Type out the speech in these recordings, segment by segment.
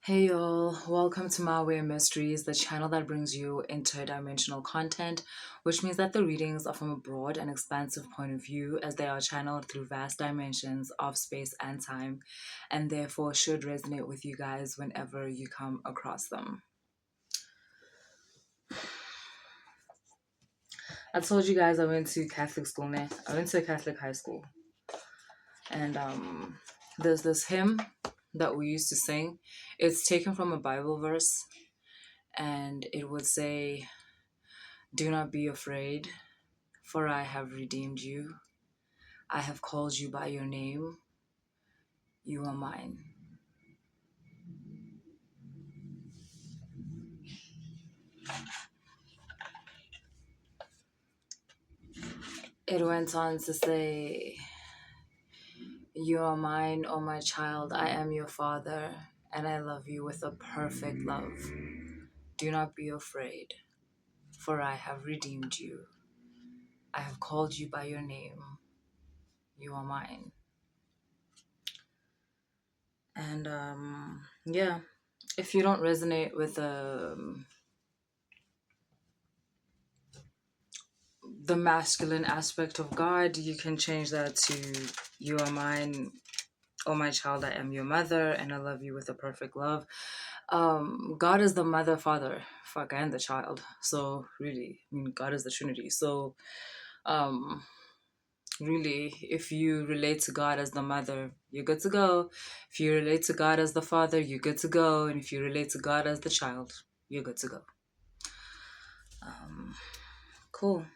Hey y'all, welcome to My Way of Mysteries, the channel that brings you interdimensional content, which means that the readings are from a broad and expansive point of view as they are channeled through vast dimensions of space and time, and therefore should resonate with you guys whenever you come across them. I told you guys I went to Catholic school now. I went to a Catholic high school. And there's this hymn that we used to sing. It's taken from a Bible verse, and it would say, "Do not be afraid, for I have redeemed you. I have called you by your name. You are mine." It went on to say, "You are mine, O my child. I am your father, and I love you with a perfect love. Do not be afraid, for I have redeemed you. I have called you by your name. You are mine." And yeah, if you don't resonate with the masculine aspect of God, you can change that to "You are mine, oh my child, I am your mother, and I love you with a perfect love." God is the mother, father, fuck, and the child. So really, I mean, God is the Trinity. So um really, if you relate to God as the mother, you're good to go. If you relate to God as the father, you're good to go. And if you relate to God as the child, you're good to go. Cool.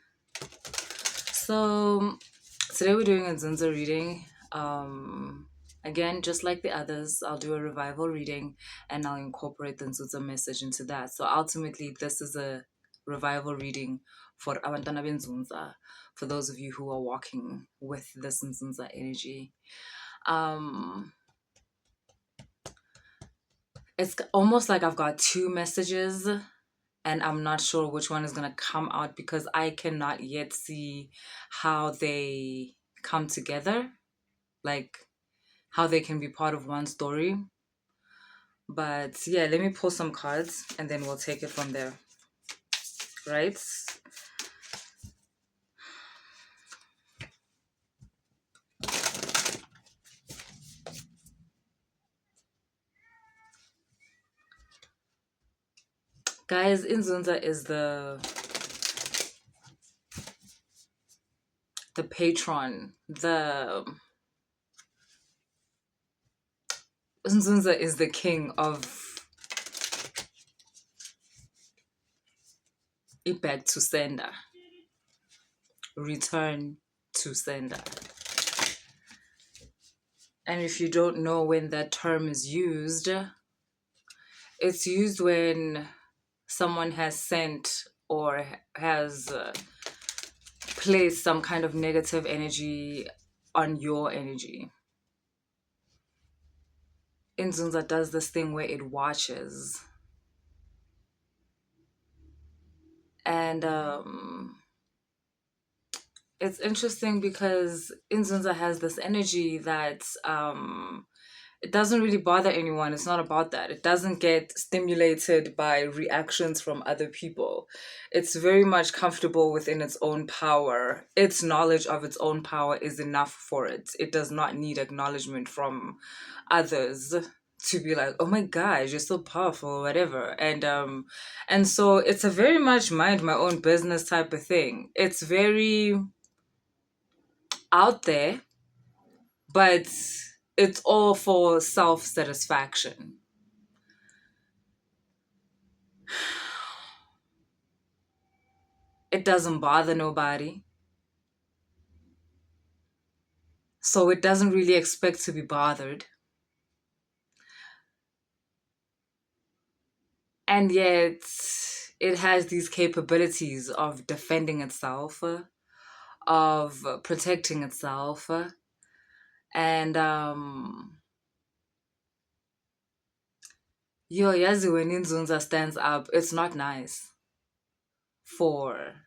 So today we're doing a Nzunza reading. Again, just like the others, I'll do a revival reading and I'll incorporate the Nzunza message into that. So ultimately, this is a revival reading for Abantwana Nzunza, for those of you who are walking with this Nzunza energy. It's almost like I've got two messages and I'm not sure which one is going to come out because I cannot yet see how they come together, like how they can be part of one story. But yeah, let me pull some cards and then we'll take it from there. Right? Guys, Nzunza is the patron. The Nzunza is the king of back to sender. Return to sender. And if you don't know when that term is used, it's used when someone has sent or has placed some kind of negative energy on your energy. Nzunza does this thing where it watches. And it's interesting because Nzunza has this energy that it doesn't really bother anyone. It's not about that. It doesn't get stimulated by reactions from other people. It's very much comfortable within its own power. Its knowledge of its own power is enough for it. It does not need acknowledgement from others to be like, "Oh my God, you're so powerful," or whatever. And so it's a very much mind my own business type of thing. It's very out there, but it's all for self-satisfaction. It doesn't bother nobody. So it doesn't really expect to be bothered. And yet it has these capabilities of defending itself, of protecting itself. And yazi when Nzunza stands up, it's not nice for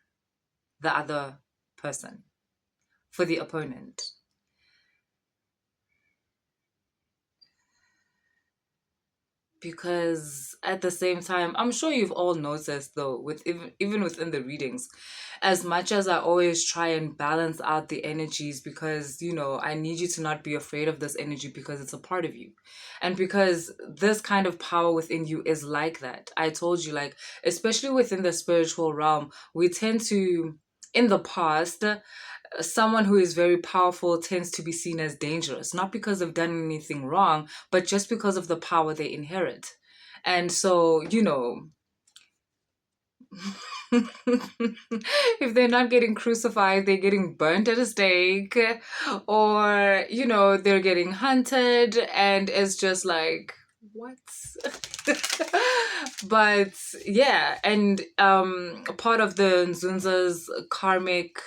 the other person, for the opponent. because at the same time, I'm sure you've all noticed though, with even within the readings, as much as I always try and balance out the energies, because I need you to not be afraid of this energy because it's a part of you, and because this kind of power within you is like that. I told you, like, especially within the spiritual realm, we tend to, in the past, someone who is very powerful tends to be seen as dangerous, not because they've done anything wrong, but just because of the power they inherit. And so, if they're not getting crucified, they're getting burnt at a stake, or, they're getting hunted, and it's just like, what? But yeah, and part of the Nzunza's karmic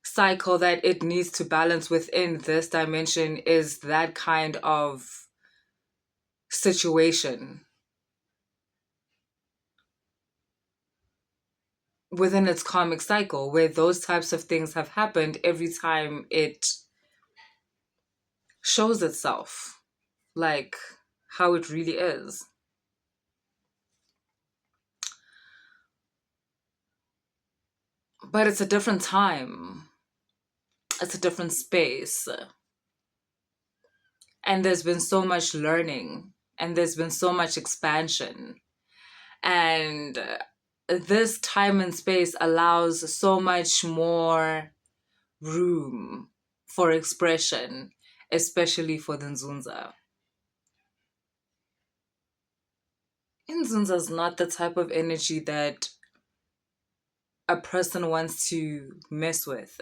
cycle that it needs to balance within this dimension is that kind of situation within its karmic cycle, where those types of things have happened every time it shows itself, like how it really is. But it's a different time, it's a different space, and there's been so much learning, and there's been so much expansion. And this time and space allows so much more room for expression, especially for the Nzunza. Nzunza is not the type of energy that a person wants to mess with.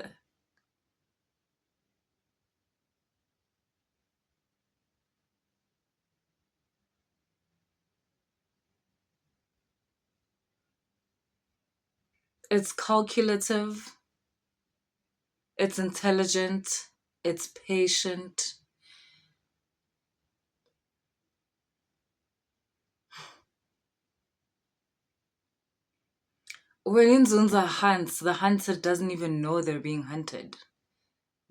It's calculative, it's intelligent, it's patient. When Nzunza hunts, the hunter doesn't even know they're being hunted.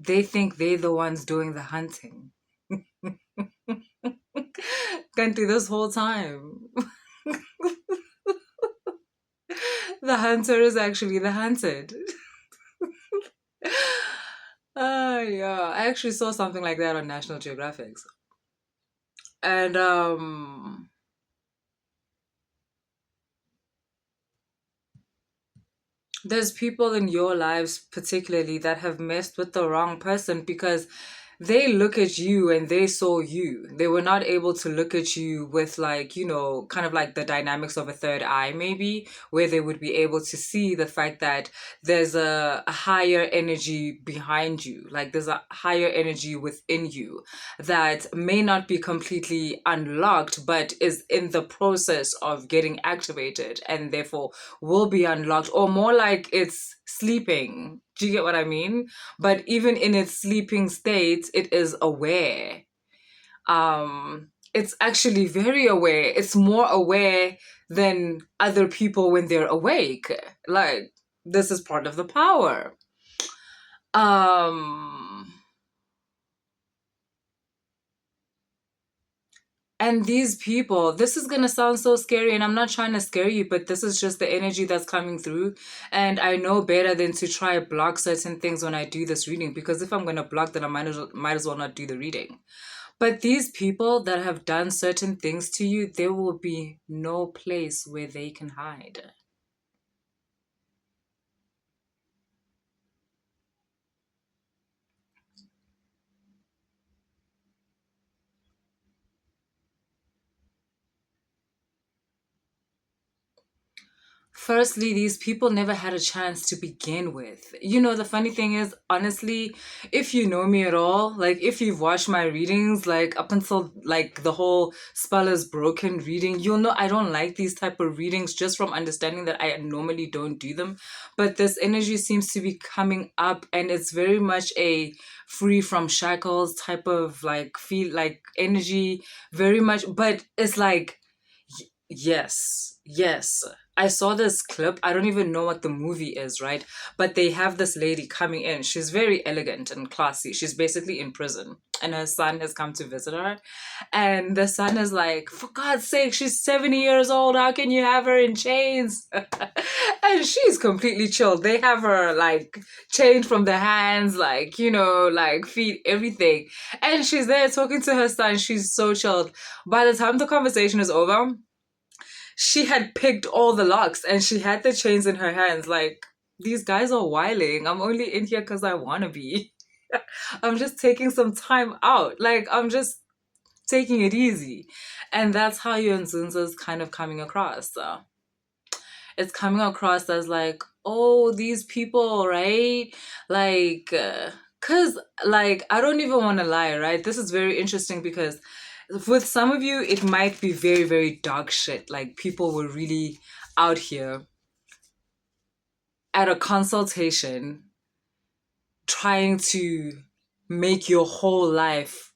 They think they're the ones doing the hunting. Can't do this whole time. The hunter is actually the hunted. Yeah. I actually saw something like that on National Geographic. And there's people in your lives particularly that have messed with the wrong person, because they look at you and they saw you. They were not able to look at you with, like, kind of like the dynamics of a third eye, maybe, where they would be able to see the fact that there's a higher energy behind you. Like, there's a higher energy within you that may not be completely unlocked, but is in the process of getting activated, and therefore will be unlocked, or more like it's sleeping. Do you get what I mean? But even in its sleeping state, it is aware. It's actually very aware. It's more aware than other people when they're awake. Like, this is part of the power. And these people, this is going to sound so scary, and I'm not trying to scare you, but this is just the energy that's coming through. And I know better than to try to block certain things when I do this reading, because if I'm going to block, then I might as well not do the reading. But these people that have done certain things to you, there will be no place where they can hide. Firstly, these people never had a chance to begin with. The funny thing is, honestly, if you know me at all, like if you've watched my readings, like up until like the whole spell is broken reading, you'll know I don't like these type of readings, just from understanding that I normally don't do them. But this energy seems to be coming up, and it's very much a free from shackles type of like feel, like energy, very much. But it's like, yes, yes. I saw this clip. I don't even know what the movie is, right? But they have this lady coming in. She's very elegant and classy. She's basically in prison, and her son has come to visit her. And the son is like, for God's sake, she's 70 years old. How can you have her in chains? And she's completely chilled. They have her like chained from the hands, like, like feet, everything. And she's there talking to her son. She's so chilled. By the time the conversation is over, she had picked all the locks and she had the chains in her hands. Like, these guys are wiling. I'm only in here because I want to be. I'm just taking some time out. Like, I'm just taking it easy. And that's how your Nzunza is kind of coming across. So it's coming across as like, oh, these people, right? Like, because, like, I don't even want to lie, right? This is very interesting because with some of you, it might be very, very dark shit. Like, people were really out here at a consultation trying to make your whole life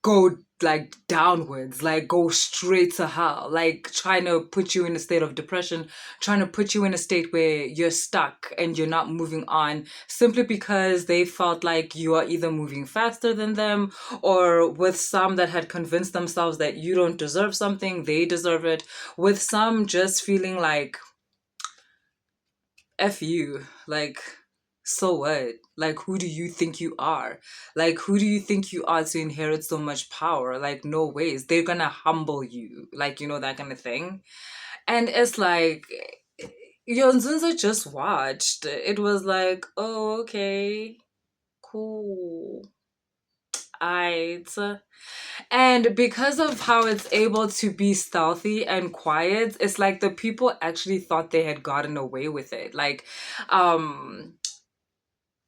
go like downwards, like go straight to hell, like trying to put you in a state of depression, trying to put you in a state where you're stuck and you're not moving on simply because they felt like you are either moving faster than them, or with some that had convinced themselves that you don't deserve something, they deserve it, with some just feeling like F you, like, so what? Like, who do you think you are? Like, who do you think you are to inherit so much power? Like, no ways. They're gonna humble you. Like, that kind of thing. And it's like, Nzunza just watched. It was like, oh, okay, cool. Aight. And because of how it's able to be stealthy and quiet, it's like the people actually thought they had gotten away with it. Like, um,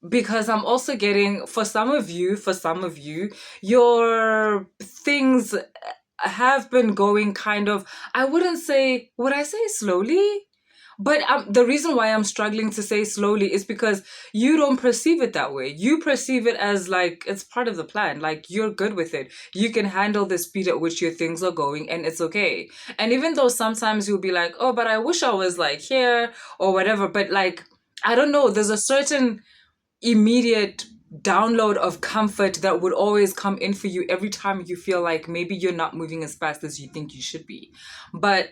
because I'm also getting, for some of you, your things have been going kind of, would I say slowly? But the reason why I'm struggling to say slowly is because you don't perceive it that way. You perceive it as like it's part of the plan. Like, you're good with it. You can handle the speed at which your things are going and it's okay. And even though sometimes you'll be like, oh, but I wish I was like here or whatever. But like, I don't know, there's a certain immediate download of comfort that would always come in for you every time you feel like maybe you're not moving as fast as you think you should be. But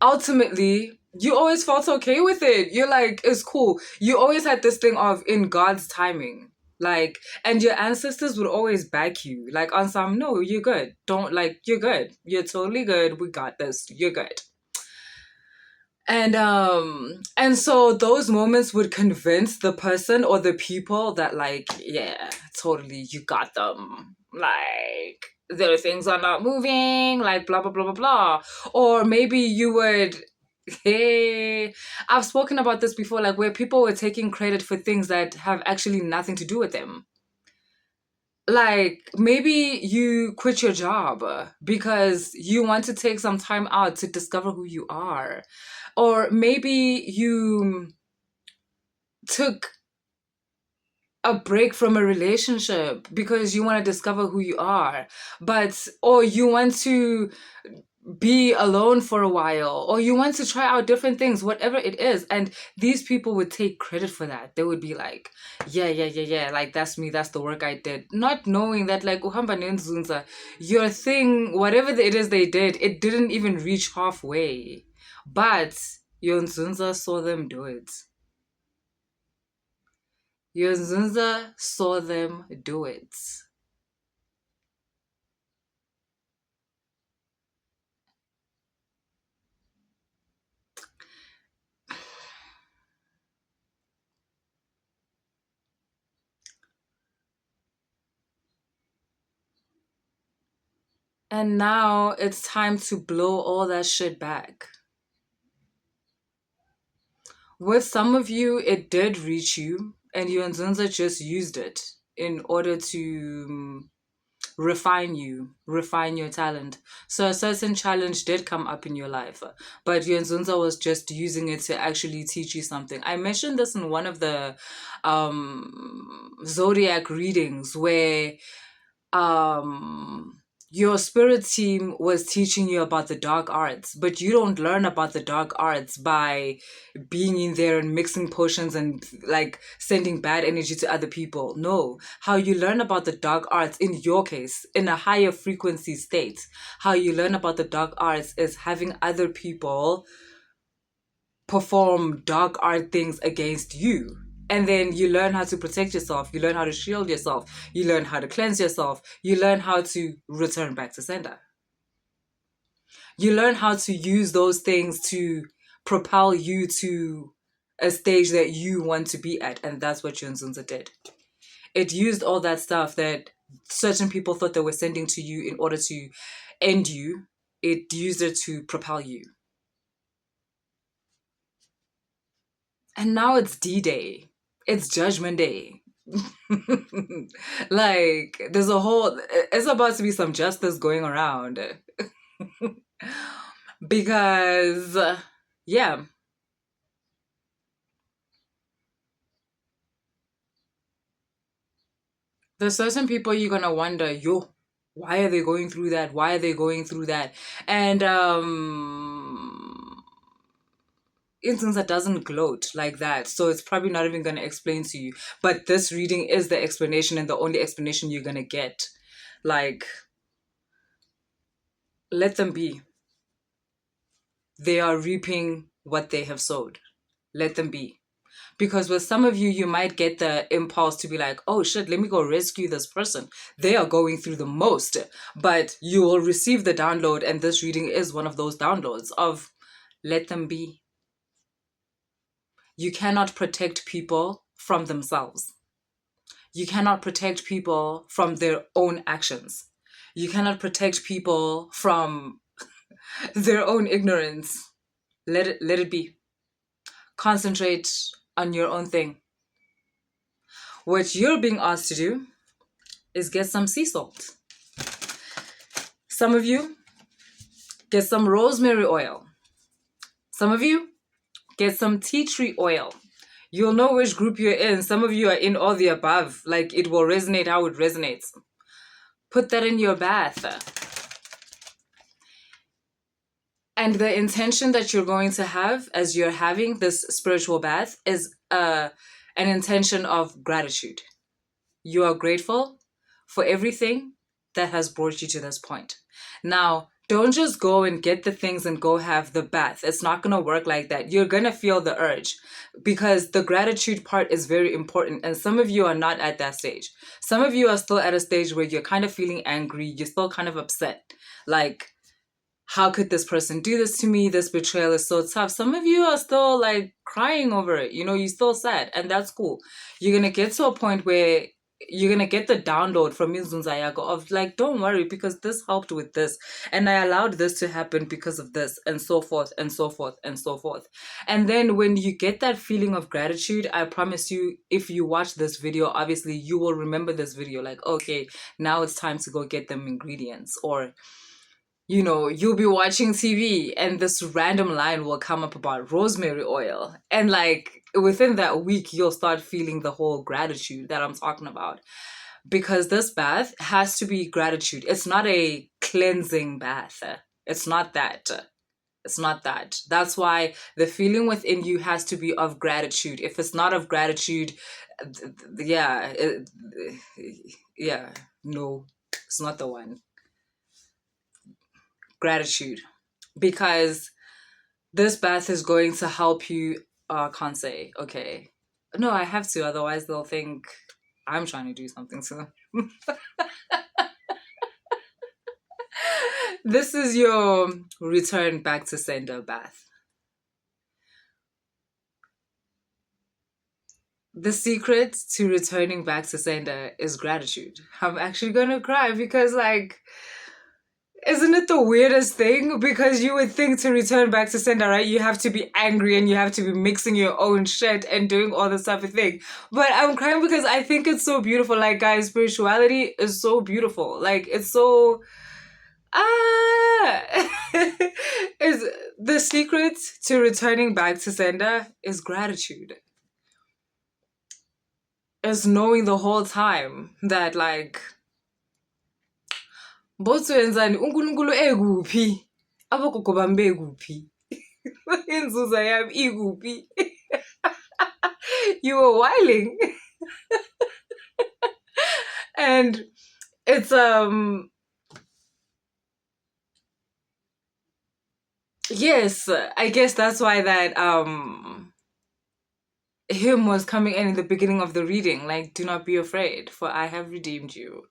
ultimately, you always felt okay with it. You're like, it's cool. You always had this thing of in God's timing. Like, and your ancestors would always back you. Like, on some, no, you're good. Don't, like, you're good. You're totally good. We got this. You're good. And so those moments would convince the person or the people that, like, yeah, totally, you got them. Like, their things are not moving, like, blah blah blah blah blah. Or maybe you would, hey, I've spoken about this before, like where people were taking credit for things that have actually nothing to do with them. Like, maybe you quit your job because you want to take some time out to discover who you are. Or maybe you took a break from a relationship because you want to discover who you are. Or you want to be alone for a while, or you want to try out different things, whatever it is. And these people would take credit for that. They would be like, yeah, yeah, yeah, yeah, like that's me, that's the work I did. Not knowing that, like, uhamba nenzunza, your thing, whatever it is they did, it didn't even reach halfway. But your Nzunza saw them do it. Your Nzunza saw them do it. And now it's time to blow all that shit back. With some of you, it did reach you, and you and Nzunza just used it in order to refine your talent. So a certain challenge did come up in your life, but your Nzunza was just using it to actually teach you something. I mentioned this in one of the zodiac readings where um your spirit team was teaching you about the dark arts, but you don't learn about the dark arts by being in there and mixing potions and like sending bad energy to other people. No, how you learn about the dark arts, in your case, in a higher frequency state, how you learn about the dark arts is having other people perform dark art things against you. And then you learn how to protect yourself. You learn how to shield yourself. You learn how to cleanse yourself. You learn how to return back to sender. You learn how to use those things to propel you to a stage that you want to be at. And that's what your Nzunza did. It used all that stuff that certain people thought they were sending to you in order to end you. It used it to propel you. And now it's D-Day. It's Judgment Day. Like, there's a whole, it's about to be some justice going around. Because, yeah, there's certain people you're gonna wonder, yo, why are they going through that? Why are they going through that? And, instance that doesn't gloat like that, so it's probably not even going to explain to you, but this reading is the explanation and the only explanation you're going to get. Like, let them be. They are reaping what they have sowed. Let them be. Because with some of you, you might get the impulse to be like, oh shit, let me go rescue this person. They are going through the most. But you will receive the download, and this reading is one of those downloads of let them be. You cannot protect people from themselves. You cannot protect people from their own actions. You cannot protect people from their own ignorance. Let it be. Concentrate on your own thing. What you're being asked to do is get some sea salt. Some of you get some rosemary oil. Some of you get some tea tree oil. You'll know which group you're in. Some of you are in all the above. Like, it will resonate how it resonates. Put that in your bath. And the intention that you're going to have as you're having this spiritual bath is an intention of gratitude. You are grateful for everything that has brought you to this point. Now, don't just go and get the things and go have the bath. It's not going to work like that. You're going to feel the urge, because the gratitude part is very important. And some of you are not at that stage. Some of you are still at a stage where you're kind of feeling angry. You're still kind of upset. Like, how could this person do this to me? This betrayal is so tough. Some of you are still like crying over it. You know, you're still sad, and that's cool. You're going to get to a point where you're going to get the download from Nzunza of like, don't worry, because this helped with this. And I allowed this to happen because of this, and so forth and so forth and so forth. And then when you get that feeling of gratitude, I promise you, if you watch this video, obviously you will remember this video. Like, okay, now it's time to go get them ingredients. Or, you know, you'll be watching TV and this random line will come up about rosemary oil. And like within that week, you'll start feeling the whole gratitude that I'm talking about. Because this bath has to be gratitude. It's not a cleansing bath. It's not that. It's not that. That's why the feeling within you has to be of gratitude. If it's not of gratitude, yeah, no, it's not the one. Gratitude, because this bath is going to help you. Can't say, okay, no, I have to, otherwise they'll think I'm trying to do something to them. This is your return back to sender bath. The secret to returning back to sender is gratitude. I'm actually gonna cry because, like, isn't it the weirdest thing? Because you would think to return back to sender, right, you have to be angry and you have to be mixing your own shit and doing all this type of thing. But I'm crying because I think it's so beautiful. Like, guys, spirituality is so beautiful. Like, it's so... is the secret to returning back to sender is gratitude. Is knowing the whole time that, like, Both wenzani uNkulunkulu ekuphi? Abogogo bami bekuphi? Inzuza yami ikuphi? You were whiling. And it's yes, I guess that's why that him was coming in the beginning of the reading, like, do not be afraid, for I have redeemed you.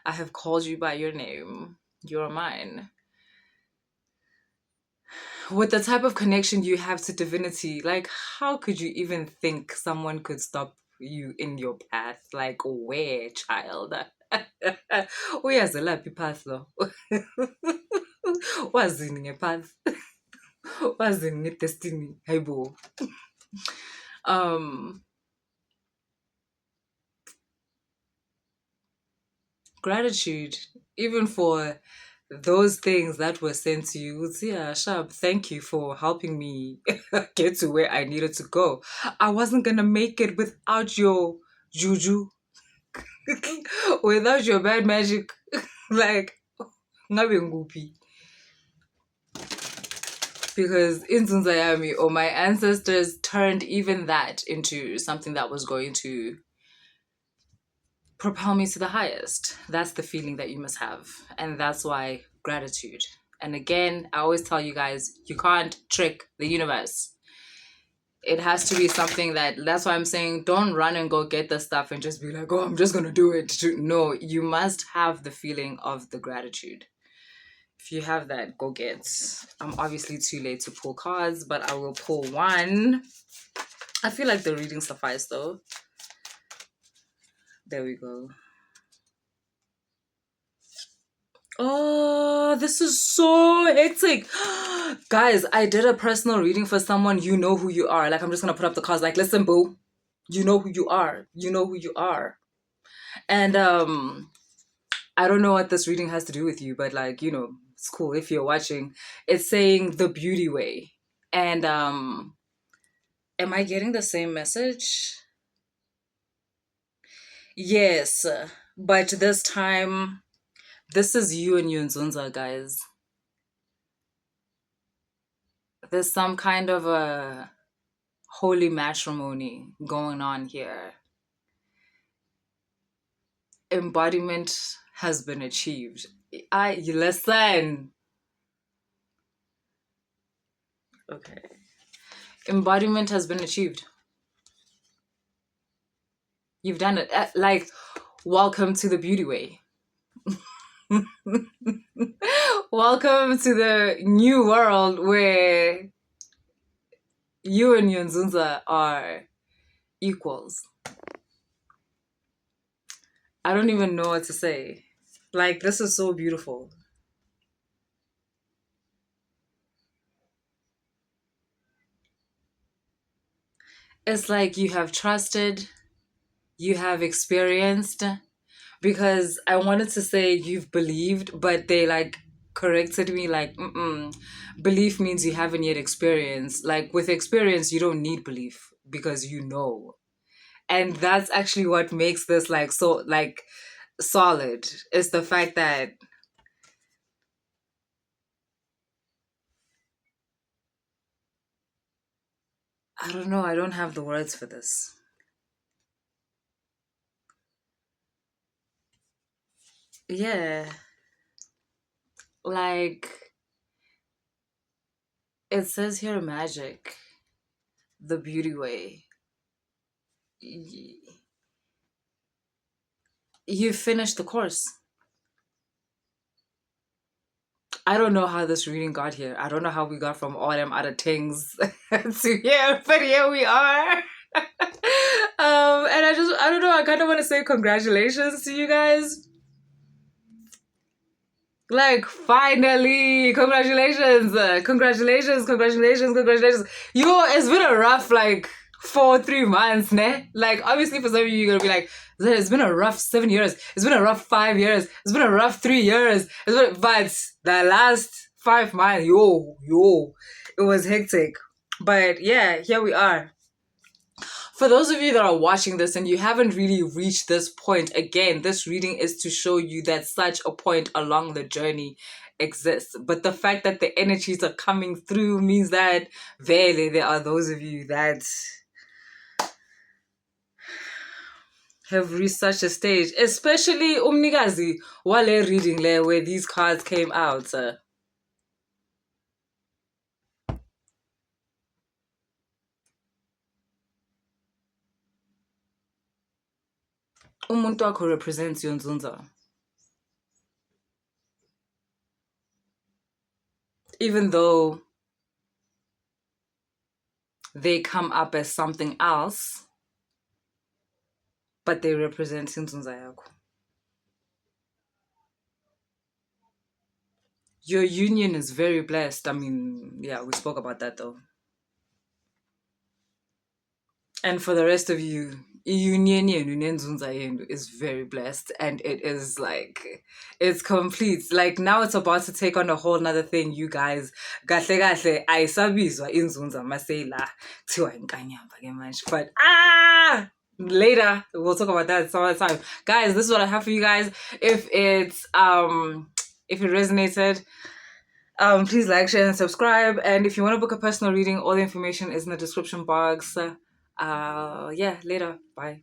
I have called you by your name. You are mine. With the type of connection you have to divinity, like, how could you even think someone could stop you in your path? Like, where, child? Uyazelaphi ipath lo? Wazini ngepath? Wazini ngedestiny? Hayibo. Gratitude, even for those things that were sent to you. Yeah, Shab, thank you for helping me get to where I needed to go. I wasn't gonna make it without your juju, without your bad magic. Like, ngabe nguphi. Because in Nzunza or my ancestors turned even that into something that was going to propel me to the highest. That's the feeling that you must have. And that's why gratitude. And again, I always tell you guys, you can't trick the universe. It has to be something that's why I'm saying don't run and go get the stuff and just be like, oh, I'm just going to do it. No, you must have the feeling of the gratitude. If you have that, go get. I'm obviously too late to pull cards, but I will pull one. I feel like the reading sufficed though. There we go. Oh, this is so hectic. Guys, I did a personal reading for someone. You know who you are. Like, I'm just going to put up the cards like, listen, boo. You know who you are. You know who you are. And I don't know what this reading has to do with you, but like, you know, it's cool if you're watching. It's saying the beauty way. And am I getting the same message? Yes. But this time, this is you and your Nzunza, guys. There's some kind of a holy matrimony going on here. Embodiment has been achieved. You listen. Okay. Embodiment has been achieved. You've done it. Like, welcome to the beauty way. Welcome to the new world where you and your Nzunza are equals. I don't even know what to say. Like, this is so beautiful. It's like you have trusted, you have experienced, because I wanted to say you've believed, but they like corrected me like, belief means you haven't yet experienced. Like, with experience, you don't need belief because you know. And that's actually what makes this like so like solid. Is the fact that I don't know, I don't have the words for this. Yeah. Like, it says here magic, the beauty way. You finished the course. I don't know how this reading got here. I don't know how we got from all them other things to here, but here we are. And I don't know, I kind of want to say congratulations to you guys. Like, finally, congratulations, congratulations. Yo, it's been a rough, like, 3 months, ne? Like, obviously, for some of you, you're gonna be like, it's been a rough 7 years. It's been a rough 5 years. It's been a rough 3 years. But the last 5 months, yo, it was hectic. But yeah, here we are. For those of you that are watching this and you haven't really reached this point, again, this reading is to show you that such a point along the journey exists. But the fact that the energies are coming through means that really there are those of you that have reached such a stage, especially umnikazi wale reading le where these cards came out. Umuntu wakho represents your Nzunza. Even though they come up as something else, but they represent Nzunza yakho. Your union is very blessed. I mean, yeah, we spoke about that though. And for the rest of you, union is very blessed, and it is like it's complete. Like now it's about to take on a whole nother thing, you guys. Kahle kahle ayisabizwa inzunza masela kuthiwa inkanyamba ke manje. But later we'll talk about that some other time. Guys, this is what I have for you guys. If it resonated, please like, share, and subscribe. And if you want to book a personal reading, all the information is in the description box. Yeah, later. Bye.